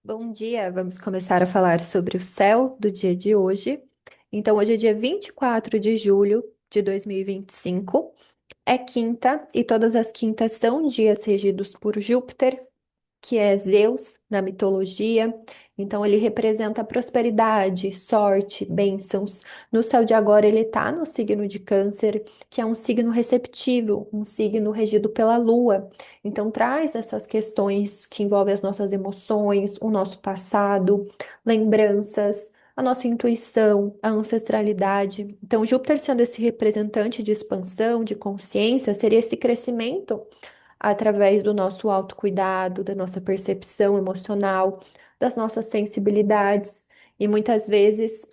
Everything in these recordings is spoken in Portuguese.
Bom dia, vamos começar a falar sobre o céu do dia de hoje. Então, hoje é dia 24 de julho de 2025, é quinta e todas as quintas são dias regidos por Júpiter, que é Zeus na mitologia. Então, ele representa prosperidade, sorte, bênçãos. No céu de agora, ele está no signo de Câncer, que é um signo receptivo, um signo regido pela Lua. Então, traz essas questões que envolvem as nossas emoções, o nosso passado, lembranças. A nossa intuição, a ancestralidade. Então, Júpiter sendo esse representante de expansão, de consciência, seria esse crescimento através do nosso autocuidado, da nossa percepção emocional, das nossas sensibilidades. E muitas vezes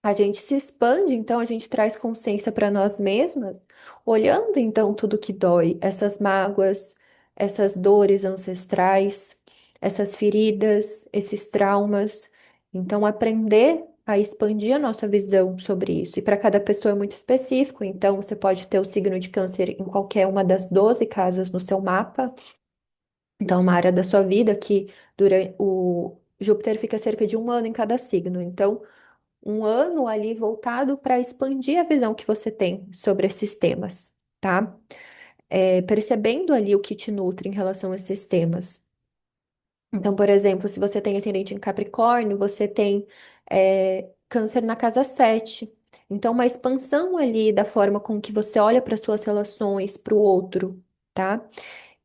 a gente se expande, então a gente traz consciência para nós mesmas, olhando então tudo que dói, essas mágoas, essas dores ancestrais, essas feridas, esses traumas. Então, aprender a expandir a nossa visão sobre isso. E para cada pessoa é muito específico, então você pode ter o signo de câncer em qualquer uma das 12 casas no seu mapa. Então, uma área da sua vida que durante o Júpiter fica cerca de um ano em cada signo. Então, um ano ali voltado para expandir a visão que você tem sobre esses temas, tá? Percebendo ali o que te nutre em relação a esses temas. Então, por exemplo, se você tem ascendente em Capricórnio, você tem Câncer na casa 7. Então, uma expansão ali da forma com que você olha para suas relações, para o outro, tá?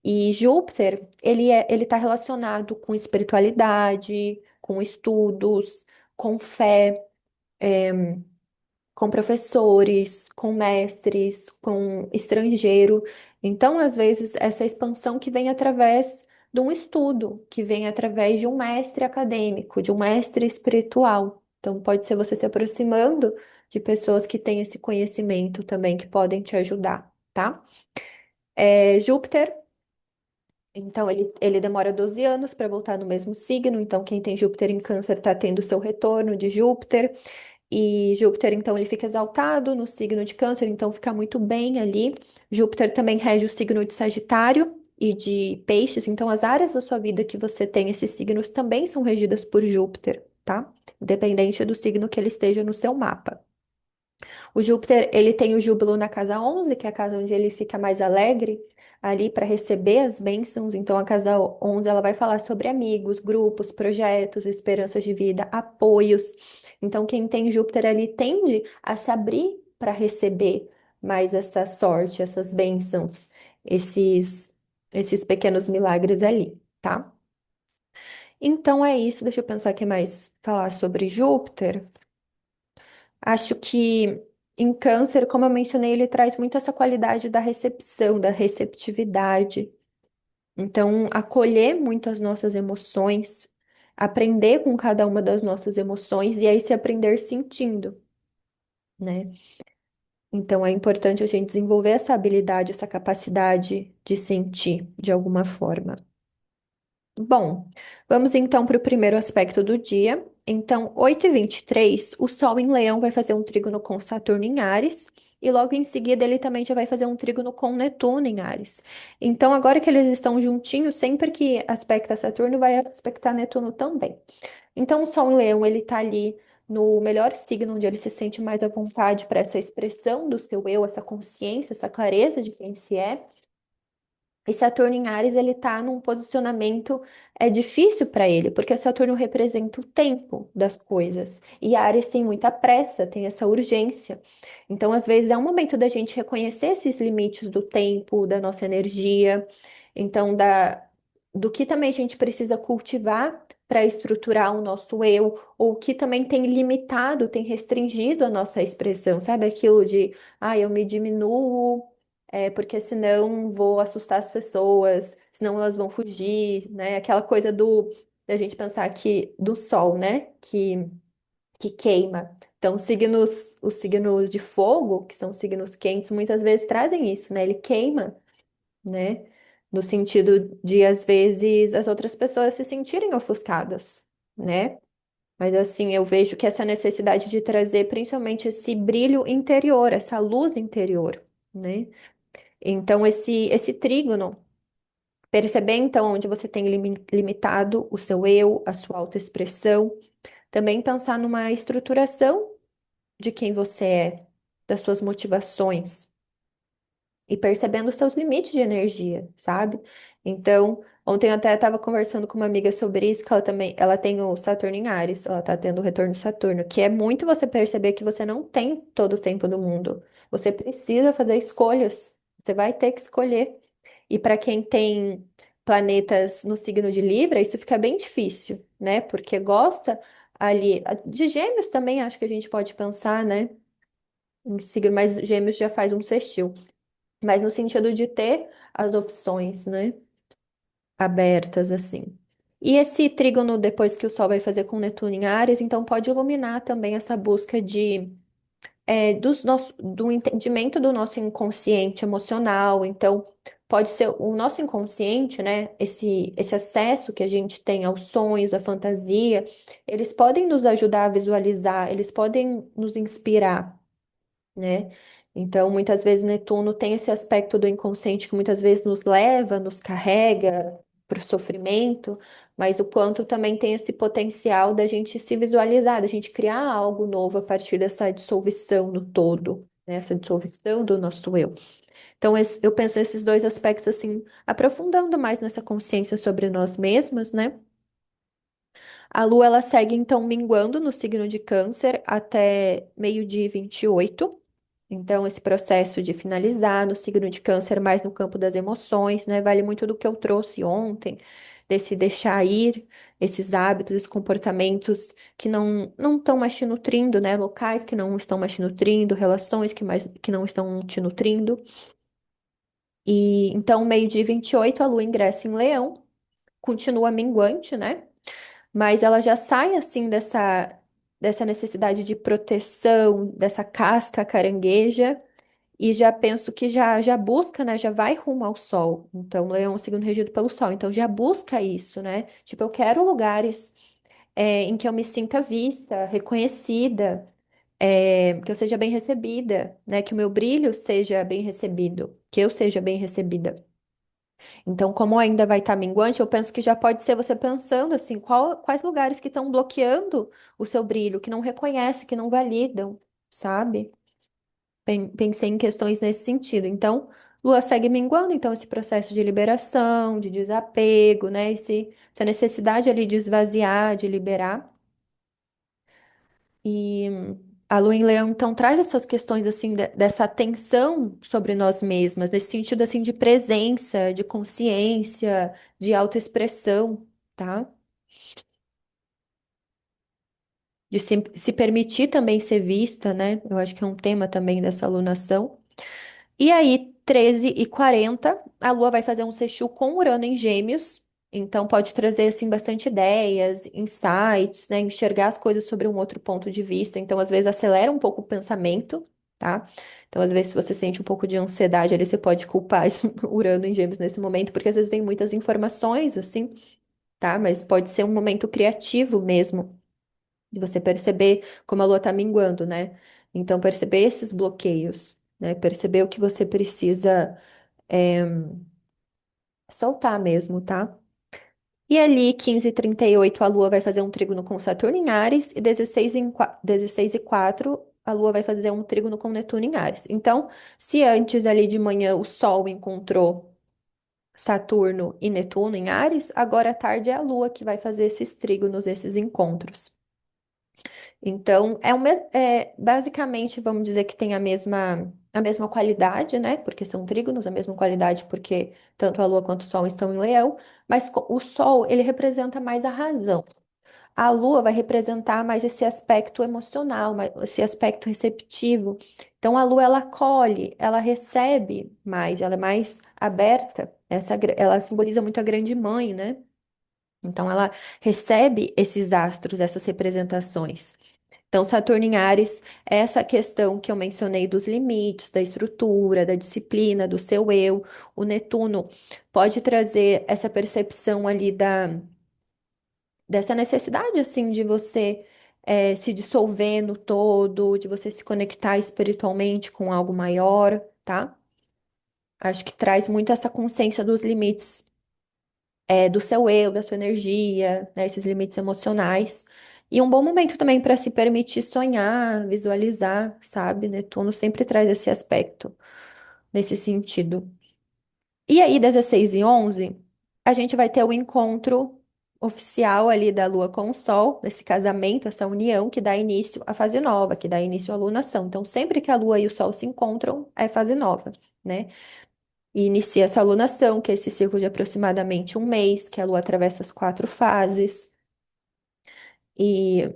E Júpiter, ele está relacionado com espiritualidade, com estudos, com fé, com professores, com mestres, com estrangeiro. Então, às vezes, essa expansão que vem através de um estudo, que vem através de um mestre acadêmico, de um mestre espiritual. Então, pode ser você se aproximando de pessoas que têm esse conhecimento também, que podem te ajudar, tá? Júpiter. Então, ele demora 12 anos para voltar no mesmo signo. Então, quem tem Júpiter em Câncer está tendo seu retorno de Júpiter. E Júpiter, então, ele fica exaltado no signo de Câncer, então fica muito bem ali. Júpiter também rege o signo de Sagitário e de Peixes. Então, as áreas da sua vida que você tem esses signos também são regidas por Júpiter, tá? Independente do signo que ele esteja no seu mapa. O Júpiter, ele tem o júbilo na casa 11, que é a casa onde ele fica mais alegre, ali para receber as bênçãos. Então, a casa 11, ela vai falar sobre amigos, grupos, projetos, esperanças de vida, apoios. Então, quem tem Júpiter ali tende a se abrir para receber mais essa sorte, essas bênçãos, esses, esses pequenos milagres ali, tá? Então, é isso. Deixa eu pensar o que mais falar sobre Júpiter. Acho que em câncer, como eu mencionei, ele traz muito essa qualidade da recepção, da receptividade. Então, acolher muito as nossas emoções, aprender com cada uma das nossas emoções e aí se aprender sentindo, né? Então, é importante a gente desenvolver essa habilidade, essa capacidade de sentir de alguma forma. Bom, vamos então para o primeiro aspecto do dia. Então, 8h23, o Sol em Leão vai fazer um trígono com Saturno em Áries, e logo em seguida ele também já vai fazer um trígono com Netuno em Áries. Então, agora que eles estão juntinhos, sempre que aspecta Saturno, vai aspectar Netuno também. Então, o Sol em Leão, ele tá ali no melhor signo, onde ele se sente mais à vontade para essa expressão do seu eu, essa consciência, essa clareza de quem se é. E Saturno em Áries, ele tá num posicionamento difícil para ele, porque Saturno representa o tempo das coisas. E Áries tem muita pressa, tem essa urgência. Então, às vezes, é um momento da gente reconhecer esses limites do tempo, da nossa energia, então, do que também a gente precisa cultivar para estruturar o nosso eu, ou o que também tem limitado, tem restringido a nossa expressão, sabe? Aquilo de, eu me diminuo porque senão vou assustar as pessoas, senão elas vão fugir, né? Aquela coisa da gente pensar que do sol, né? Que queima. Então, os signos de fogo, que são signos quentes, muitas vezes trazem isso, né? Ele queima, né? No sentido de, às vezes, as outras pessoas se sentirem ofuscadas, né? Mas assim, eu vejo que essa necessidade de trazer principalmente esse brilho interior, essa luz interior, né? Então, esse trígono. Perceber, então, onde você tem limitado o seu eu, a sua autoexpressão. Também pensar numa estruturação de quem você é, das suas motivações e percebendo os seus limites de energia, sabe? Então, ontem eu até estava conversando com uma amiga sobre isso, que ela também, ela tem o Saturno em Áries, ela tá tendo o retorno de Saturno, que é muito você perceber que você não tem todo o tempo do mundo. Você precisa fazer escolhas. Você vai ter que escolher. E para quem tem planetas no signo de Libra, isso fica bem difícil, né? Porque gosta ali de Gêmeos também, acho que a gente pode pensar, né? Um signo, mas Gêmeos já faz um sextil. Mas no sentido de ter as opções, né? Abertas, assim. E esse trígono, depois que o Sol vai fazer com Netuno em Áries, então pode iluminar também essa busca de do entendimento do nosso inconsciente emocional. Então, pode ser o nosso inconsciente, né? Esse acesso que a gente tem aos sonhos, à fantasia, eles podem nos ajudar a visualizar, eles podem nos inspirar, né? Então, muitas vezes Netuno tem esse aspecto do inconsciente que muitas vezes nos leva, nos carrega para o sofrimento, mas o quanto também tem esse potencial da gente se visualizar, da gente criar algo novo a partir dessa dissolução do todo, né? Essa dissolução do nosso eu. Então, eu penso esses dois aspectos assim, aprofundando mais nessa consciência sobre nós mesmas, né? A Lua, ela segue então minguando no signo de Câncer até meio-dia e 28. Então, esse processo de finalizar no signo de Câncer, mais no campo das emoções, né? Vale muito do que eu trouxe ontem, desse deixar ir esses hábitos, esses comportamentos que não estão mais te nutrindo, né? Locais que não estão mais te nutrindo, relações que não estão te nutrindo. E então, meio-dia e 28, a Lua ingressa em Leão, continua minguante, né? Mas ela já sai assim dessa necessidade de proteção, dessa casca carangueja, e já penso que já busca, né? Já vai rumo ao sol. Então, Leão é um signo regido pelo sol, então já busca isso, né? Tipo, eu quero lugares em que eu me sinta vista, reconhecida, que eu seja bem recebida, né? Que o meu brilho seja bem recebido, que eu seja bem recebida. Então, como ainda vai estar minguante, eu penso que já pode ser você pensando assim, quais lugares que estão bloqueando o seu brilho, que não reconhecem, que não validam, sabe? Pensei em questões nesse sentido. Então, Lua segue minguando, então, esse processo de liberação, de desapego, né? Essa necessidade ali de esvaziar, de liberar. E a Lua em Leão, então, traz essas questões, assim, dessa atenção sobre nós mesmas, nesse sentido, assim, de presença, de consciência, de autoexpressão, tá? De se permitir também ser vista, né? Eu acho que é um tema também dessa alunação. E aí, 13h40, a Lua vai fazer um sextil com Urano em Gêmeos. Então, pode trazer, assim, bastante ideias, insights, né? Enxergar as coisas sobre um outro ponto de vista. Então, às vezes, acelera um pouco o pensamento, tá? Então, às vezes, se você sente um pouco de ansiedade ali, você pode culpar esse Urano em Gêmeos nesse momento, porque às vezes vem muitas informações, assim, tá? Mas pode ser um momento criativo mesmo, de você perceber como a Lua tá minguando, né? Então, perceber esses bloqueios, né? Perceber o que você precisa soltar mesmo, tá? E ali, 15h38, a Lua vai fazer um trígono com Saturno em Áries, e 16h04, a Lua vai fazer um trígono com Netuno em Áries. Então, se antes ali de manhã o Sol encontrou Saturno e Netuno em Áries, agora à tarde é a Lua que vai fazer esses trígonos, esses encontros. Então, basicamente, vamos dizer que tem a mesma qualidade, né? Porque são trígonos, a mesma qualidade, porque tanto a Lua quanto o Sol estão em Leão, mas o Sol, ele representa mais a razão. A Lua vai representar mais esse aspecto emocional, esse aspecto receptivo. Então, a Lua, ela acolhe, ela recebe mais, ela é mais aberta. Ela simboliza muito a grande mãe, né? Então, ela recebe esses astros, essas representações. Então, Saturno em Áries é essa questão que eu mencionei dos limites, da estrutura, da disciplina, do seu eu. O Netuno pode trazer essa percepção ali dessa necessidade, assim, de você se dissolver no todo, de você se conectar espiritualmente com algo maior, tá? Acho que traz muito essa consciência dos limites. do seu eu, da sua energia, né, esses limites emocionais. E um bom momento também para se permitir sonhar, visualizar, sabe? Netuno sempre traz esse aspecto nesse sentido. E aí, 16 e 11, a gente vai ter o encontro oficial ali da Lua com o Sol, esse casamento, essa união que dá início à fase nova, que dá início à lunação. Então, sempre que a Lua e o Sol se encontram, é fase nova, né? E inicia essa alunação, que é esse ciclo de aproximadamente um mês, que a Lua atravessa as quatro fases. E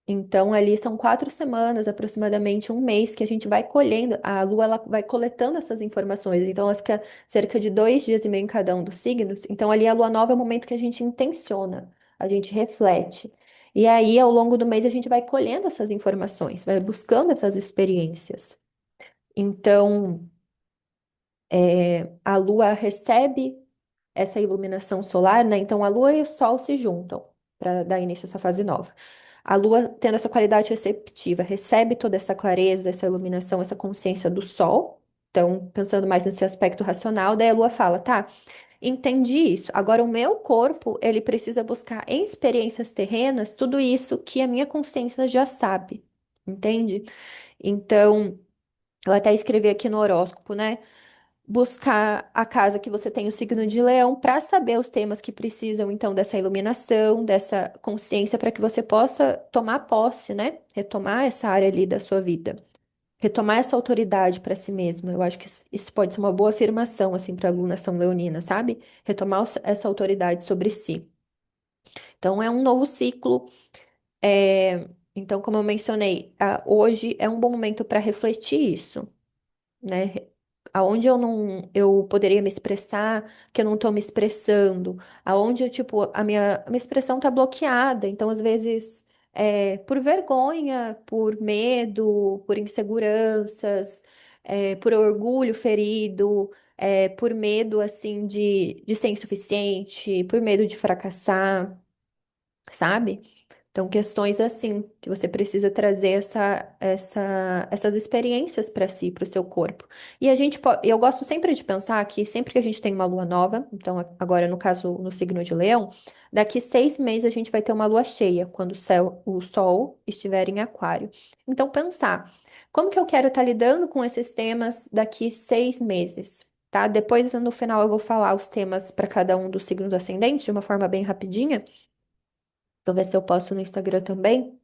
então ali são 4 semanas, aproximadamente um mês, que a gente vai colhendo. A Lua ela vai coletando essas informações. Então ela fica cerca de 2 dias e meio em cada um dos signos. Então ali a Lua nova é o momento que a gente intenciona, a gente reflete. E aí, ao longo do mês, a gente vai colhendo essas informações, vai buscando essas experiências. Então, a Lua recebe essa iluminação solar, né? Então a Lua e o Sol se juntam para dar início a essa fase nova. A Lua, tendo essa qualidade receptiva, recebe toda essa clareza, essa iluminação, essa consciência do Sol. Então, pensando mais nesse aspecto racional, daí a Lua fala, tá, entendi isso. Agora o meu corpo, ele precisa buscar em experiências terrenas tudo isso que a minha consciência já sabe. Entende? Então, eu até escrevi aqui no horóscopo, né? Buscar a casa que você tem o signo de Leão para saber os temas que precisam então dessa iluminação, dessa consciência para que você possa tomar posse, né? Retomar essa área ali da sua vida. Retomar essa autoridade para si mesmo. Eu acho que isso pode ser uma boa afirmação assim para a alunação leonina, sabe? Retomar essa autoridade sobre si. Então é um novo ciclo. Então, como eu mencionei, hoje é um bom momento para refletir isso, né? Aonde eu poderia me expressar, que eu não tô me expressando, aonde tipo a minha expressão tá bloqueada. Então, às vezes, por vergonha, por medo, por inseguranças, por orgulho ferido, por medo assim de ser insuficiente, por medo de fracassar, sabe? Então, questões assim, que você precisa trazer essas experiências para si, para o seu corpo. E eu gosto sempre de pensar que sempre que a gente tem uma lua nova, então agora no caso no signo de Leão, daqui 6 meses a gente vai ter uma lua cheia, quando o Sol estiver em Aquário. Então, pensar, como que eu quero estar lidando com esses temas daqui 6 meses? Tá? Depois, no final, eu vou falar os temas para cada um dos signos ascendentes de uma forma bem rapidinha. Vou ver se eu posto no Instagram também.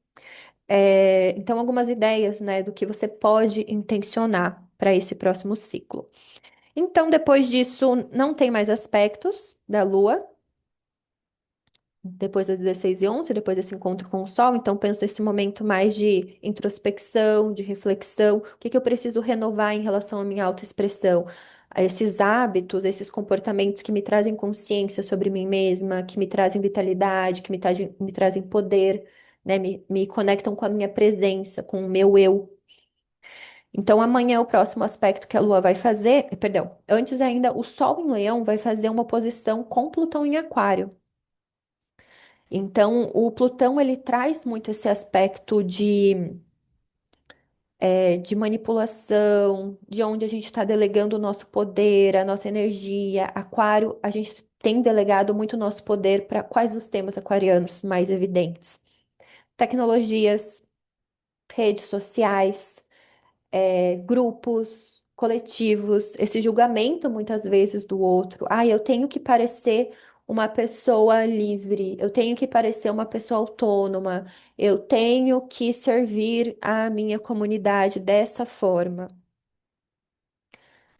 Então, algumas ideias, né, do que você pode intencionar para esse próximo ciclo. Então, depois disso, não tem mais aspectos da Lua, depois das 16 e 11, depois desse encontro com o Sol. Então, penso nesse momento mais de introspecção, de reflexão. O que que eu preciso renovar em relação à minha autoexpressão? A esses hábitos, esses comportamentos que me trazem consciência sobre mim mesma, que me trazem vitalidade, que me trazem poder, né? Me conectam com a minha presença, com o meu eu. Então, amanhã, o próximo aspecto que a Lua vai fazer, perdão, antes ainda, o Sol em Leão vai fazer uma oposição com Plutão em Aquário. Então, o Plutão ele traz muito esse aspecto de manipulação, de onde a gente está delegando o nosso poder, a nossa energia. Aquário, a gente tem delegado muito o nosso poder para quais os temas aquarianos mais evidentes? Tecnologias, redes sociais, grupos, coletivos, esse julgamento muitas vezes do outro. Ah, eu tenho que parecer uma pessoa livre, eu tenho que parecer uma pessoa autônoma, eu tenho que servir a minha comunidade dessa forma.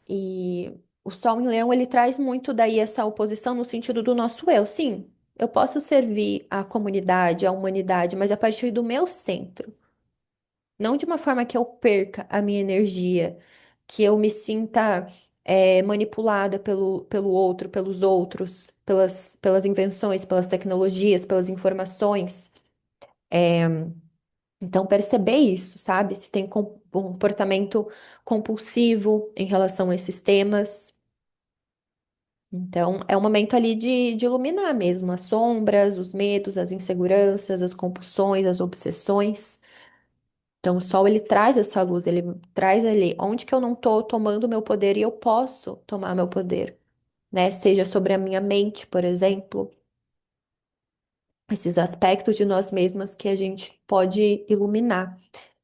E o Sol em Leão, ele traz muito daí essa oposição no sentido do nosso eu. Sim, eu posso servir a comunidade, a humanidade, mas a partir do meu centro. Não de uma forma que eu perca a minha energia, que eu me sinta manipulada pelo outro, pelos outros, pelas invenções, pelas tecnologias, pelas informações. Então, perceber isso, sabe? Se tem comportamento compulsivo em relação a esses temas. Então, é um momento ali de iluminar mesmo as sombras, os medos, as inseguranças, as compulsões, as obsessões. Então, o sol ele traz essa luz, ele traz ali onde que eu não tô tomando meu poder e eu posso tomar meu poder. né? Seja sobre a minha mente, por exemplo, esses aspectos de nós mesmas que a gente pode iluminar.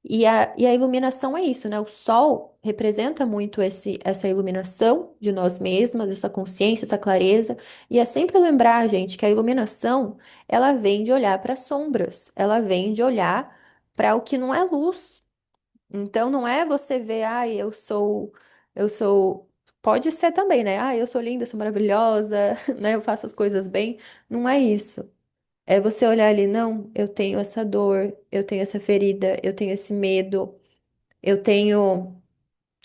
E a iluminação é isso, né? O sol representa muito essa iluminação de nós mesmas, essa consciência, essa clareza. E é sempre lembrar, gente, que a iluminação, ela vem de olhar para as sombras, ela vem de olhar para o que não é luz. Então, não é você ver, eu sou, pode ser também, né? Eu sou linda, sou maravilhosa, né? Eu faço as coisas bem. Não é isso. É você olhar ali, não, eu tenho essa dor, eu tenho essa ferida, eu tenho esse medo, eu tenho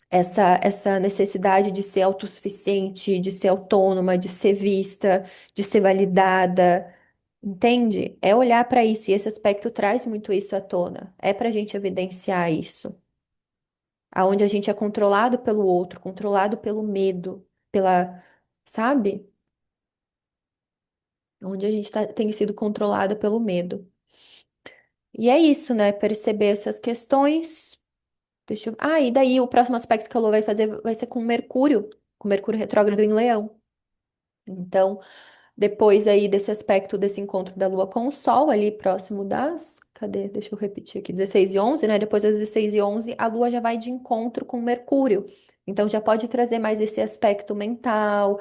essa necessidade de ser autossuficiente, de ser autônoma, de ser vista, de ser validada, entende? É olhar para isso, e esse aspecto traz muito isso à tona. É para a gente evidenciar isso, aonde a gente é controlado pelo outro, controlado pelo medo, sabe? Onde a gente tem sido controlada pelo medo. E é isso, né? Perceber essas questões. E daí o próximo aspecto que a Lua vai fazer vai ser com Mercúrio retrógrado em Leão. Então, depois aí desse aspecto desse encontro da Lua com o Sol, ali próximo das. Cadê? Deixa eu repetir aqui. 16h11, né? Depois das 16h11, a Lua já vai de encontro com Mercúrio. Então, já pode trazer mais esse aspecto mental,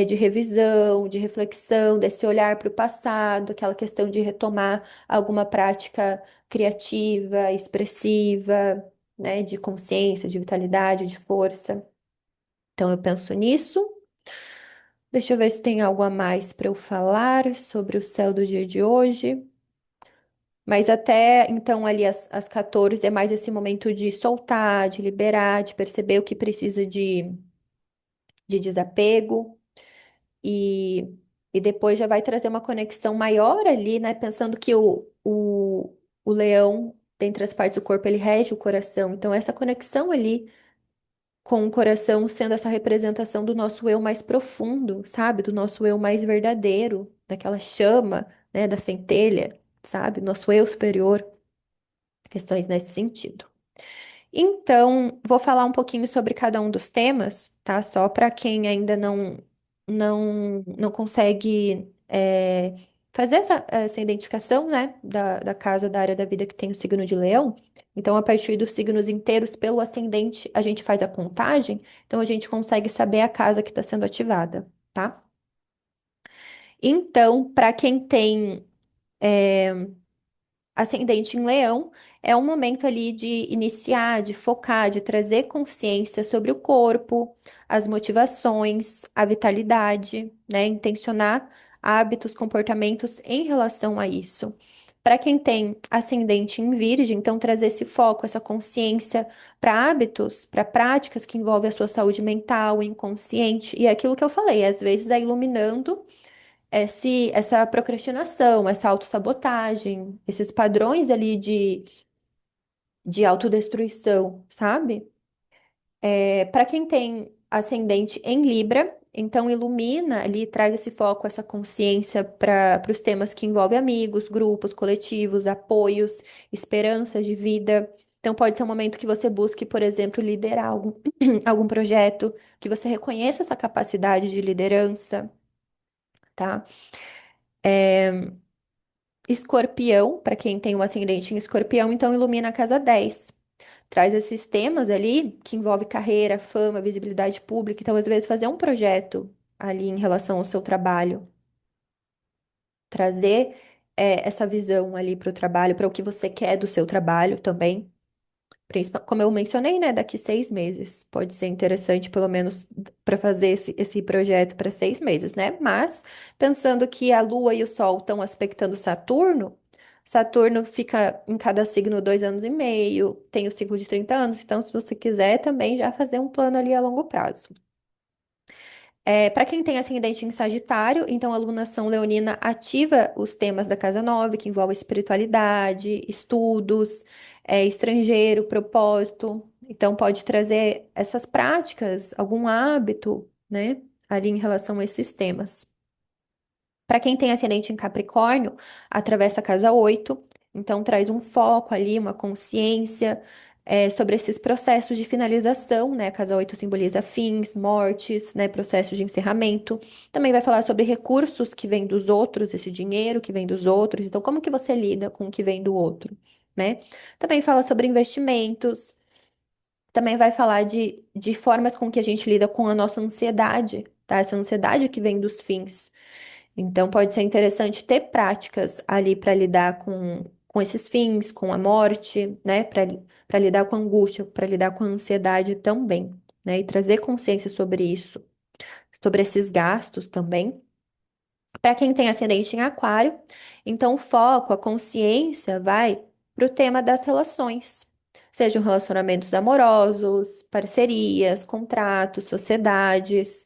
de revisão, de reflexão, desse olhar para o passado, aquela questão de retomar alguma prática criativa, expressiva, né? De consciência, de vitalidade, de força. Então, eu penso nisso. Deixa eu ver se tem algo a mais para eu falar sobre o céu do dia de hoje. Mas até então, ali às 14, é mais esse momento de soltar, de liberar, de perceber o que precisa de desapego. E, e depois já vai trazer uma conexão maior ali, né? Pensando que o leão, dentre as partes do corpo, ele rege o coração. Então, essa conexão ali com o coração sendo essa representação do nosso eu mais profundo, sabe? Do nosso eu mais verdadeiro, daquela chama, né, da centelha, sabe? Nosso eu superior, questões nesse sentido. Então, vou falar um pouquinho sobre cada um dos temas, tá? Só para quem ainda não consegue fazer essa identificação, né? Da casa, da área da vida que tem o signo de Leão. Então, a partir dos signos inteiros, pelo ascendente, a gente faz a contagem. Então, a gente consegue saber a casa que está sendo ativada, tá? Então, para quem tem ascendente em Leão, é um momento ali de iniciar, de focar, de trazer consciência sobre o corpo, as motivações, a vitalidade, né? Intencionar hábitos, comportamentos em relação a isso. Para quem tem ascendente em Virgem, então trazer esse foco, essa consciência para hábitos, para práticas que envolvem a sua saúde mental, inconsciente, e é aquilo que eu falei, às vezes é iluminando essa procrastinação, essa autossabotagem, esses padrões ali de autodestruição, sabe? Para quem tem ascendente em Libra, então ilumina ali, traz esse foco, essa consciência para os temas que envolvem amigos, grupos, coletivos, apoios, esperanças de vida. Então pode ser um momento que você busque, por exemplo, liderar algum projeto, que você reconheça essa capacidade de liderança, tá? Escorpião, para quem tem um ascendente em Escorpião, então ilumina a casa 10. Traz esses temas ali que envolve carreira, fama, visibilidade pública. Então, às vezes, fazer um projeto ali em relação ao seu trabalho, trazer essa visão ali para o trabalho, para o que você quer do seu trabalho também. Como eu mencionei, né, daqui 6 meses. Pode ser interessante, pelo menos, para fazer esse projeto para 6 meses, né? Mas, pensando que a Lua e o Sol estão aspectando Saturno, Saturno fica em cada signo 2 anos e meio, tem o ciclo de 30 anos, então, se você quiser também já fazer um plano ali a longo prazo. Para quem tem ascendente em Sagitário, então a alunação leonina ativa os temas da casa 9, que envolve espiritualidade, estudos, estrangeiro, propósito. Então pode trazer essas práticas, algum hábito, né, ali em relação a esses temas. Para quem tem ascendente em Capricórnio, atravessa a casa 8, então traz um foco ali, uma consciência, sobre esses processos de finalização, né? A casa 8 simboliza fins, mortes, né? Processos de encerramento. Também vai falar sobre recursos que vêm dos outros, esse dinheiro que vem dos outros. Então, como que você lida com o que vem do outro, né? Também fala sobre investimentos. Também vai falar de formas com que a gente lida com a nossa ansiedade, tá? Essa ansiedade que vem dos fins. Então, pode ser interessante ter práticas ali para lidar com esses fins, com a morte, né? Para lidar com a angústia, para lidar com a ansiedade também, né? E trazer consciência sobre isso, sobre esses gastos também. Para quem tem ascendente em aquário, então o foco, a consciência vai para o tema das relações, sejam relacionamentos amorosos, parcerias, contratos, sociedades,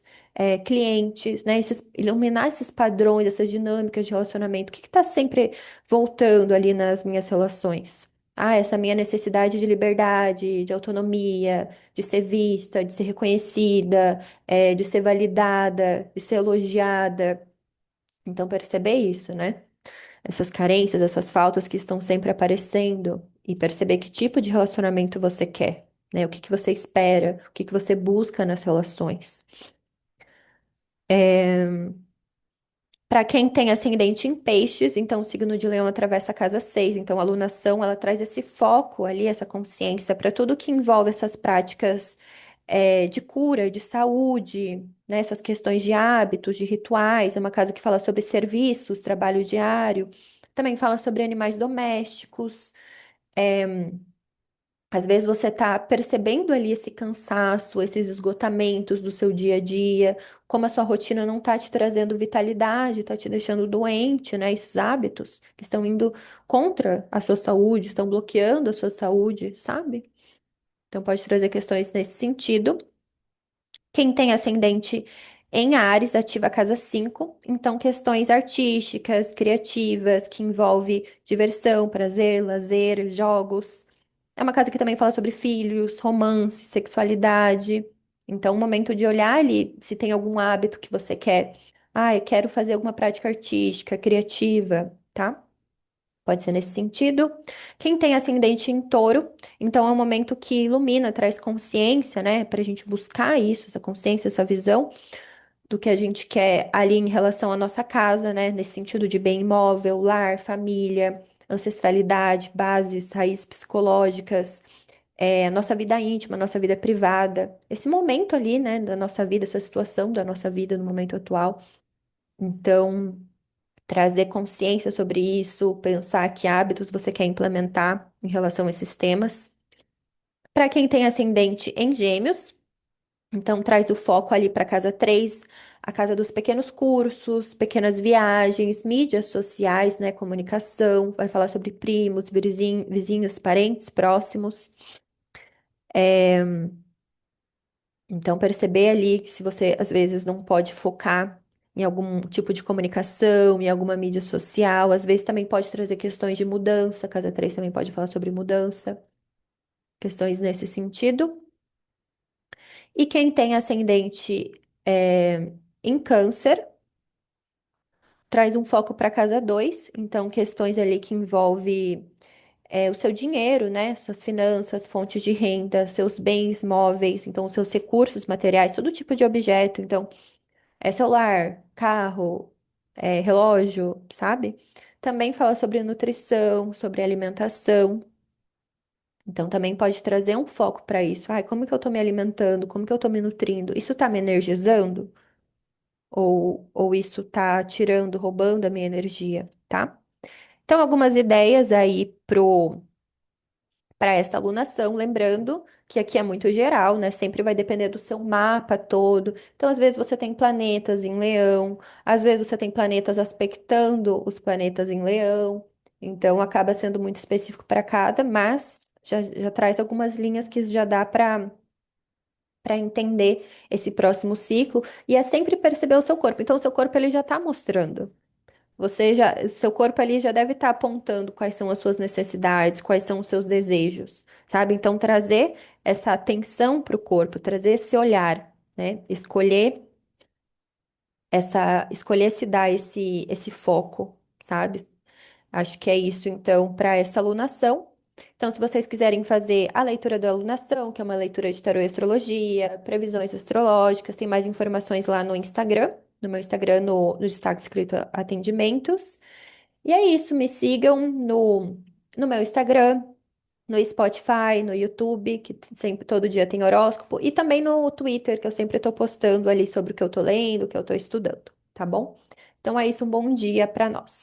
clientes, né? Iluminar esses padrões, essas dinâmicas de relacionamento. O que está sempre voltando ali nas minhas relações? Ah, essa minha necessidade de liberdade, de autonomia, de ser vista, de ser reconhecida, de ser validada, de ser elogiada. Então, perceber isso, né? Essas carências, essas faltas que estão sempre aparecendo e perceber que tipo de relacionamento você quer, né? O que que você espera, o que que você busca nas relações. Para quem tem ascendente em peixes, então o signo de Leão atravessa a casa 6. Então, a alunação, ela traz esse foco ali, essa consciência para tudo que envolve essas práticas de cura, de saúde, né? Essas questões de hábitos, de rituais. É uma casa que fala sobre serviços, trabalho diário. Também fala sobre animais domésticos. Às vezes você está percebendo ali esse cansaço, esses esgotamentos do seu dia a dia, como a sua rotina não está te trazendo vitalidade, está te deixando doente, né? Esses hábitos que estão indo contra a sua saúde, estão bloqueando a sua saúde, sabe? Então pode trazer questões nesse sentido. Quem tem ascendente em Áries ativa a casa 5, então questões artísticas, criativas, que envolve diversão, prazer, lazer, jogos. É uma casa que também fala sobre filhos, romance, sexualidade. Então, um momento de olhar ali se tem algum hábito que você quer. Ah, eu quero fazer alguma prática artística, criativa, tá? Pode ser nesse sentido. Quem tem ascendente em touro, então é um momento que ilumina, traz consciência, né? Para a gente buscar isso, essa consciência, essa visão do que a gente quer ali em relação à nossa casa, né? Nesse sentido de bem imóvel, lar, família, ancestralidade, bases, raízes psicológicas, nossa vida íntima, nossa vida privada. Esse momento ali, né, da nossa vida, essa situação da nossa vida no momento atual. Então, trazer consciência sobre isso, pensar que hábitos você quer implementar em relação a esses temas. Para quem tem ascendente em Gêmeos, então traz o foco ali para casa 3, a casa dos pequenos cursos, pequenas viagens, mídias sociais, né, comunicação, vai falar sobre primos, vizinhos, parentes próximos. Então, perceber ali que se você às vezes não pode focar em algum tipo de comunicação, em alguma mídia social, às vezes também pode trazer questões de mudança. Casa 3 também pode falar sobre mudança, questões nesse sentido. E quem tem ascendente em Câncer, traz um foco para casa 2, então questões ali que envolve o seu dinheiro, né? Suas finanças, fontes de renda, seus bens móveis, então os seus recursos materiais, todo tipo de objeto. Então, celular, carro, relógio, sabe? Também fala sobre nutrição, sobre alimentação. Então, também pode trazer um foco para isso. Ai, como que eu tô me alimentando? Como que eu tô me nutrindo? Isso tá me energizando? Ou isso tá tirando, roubando a minha energia, tá? Então, algumas ideias aí para essa alunação, lembrando que aqui é muito geral, né? Sempre vai depender do seu mapa todo. Então, às vezes você tem planetas em Leão, às vezes você tem planetas aspectando os planetas em Leão. Então, acaba sendo muito específico para cada, mas já traz algumas linhas que já dá para entender esse próximo ciclo e é sempre perceber o seu corpo. Então, o seu corpo ele já está mostrando. Seu corpo ali já deve estar apontando quais são as suas necessidades, quais são os seus desejos, sabe? Então, trazer essa atenção para o corpo, trazer esse olhar, né? Escolher se dar esse foco, sabe? Acho que é isso, então, para essa alunação. Então, se vocês quiserem fazer a leitura da alunação, que é uma leitura de tarô e astrologia, previsões astrológicas, tem mais informações lá no Instagram, no meu Instagram, no destaque escrito atendimentos. E é isso, me sigam no meu Instagram, no Spotify, no YouTube, que sempre todo dia tem horóscopo, e também no Twitter, que eu sempre estou postando ali sobre o que eu tô lendo, o que eu tô estudando, tá bom? Então é isso, um bom dia para nós.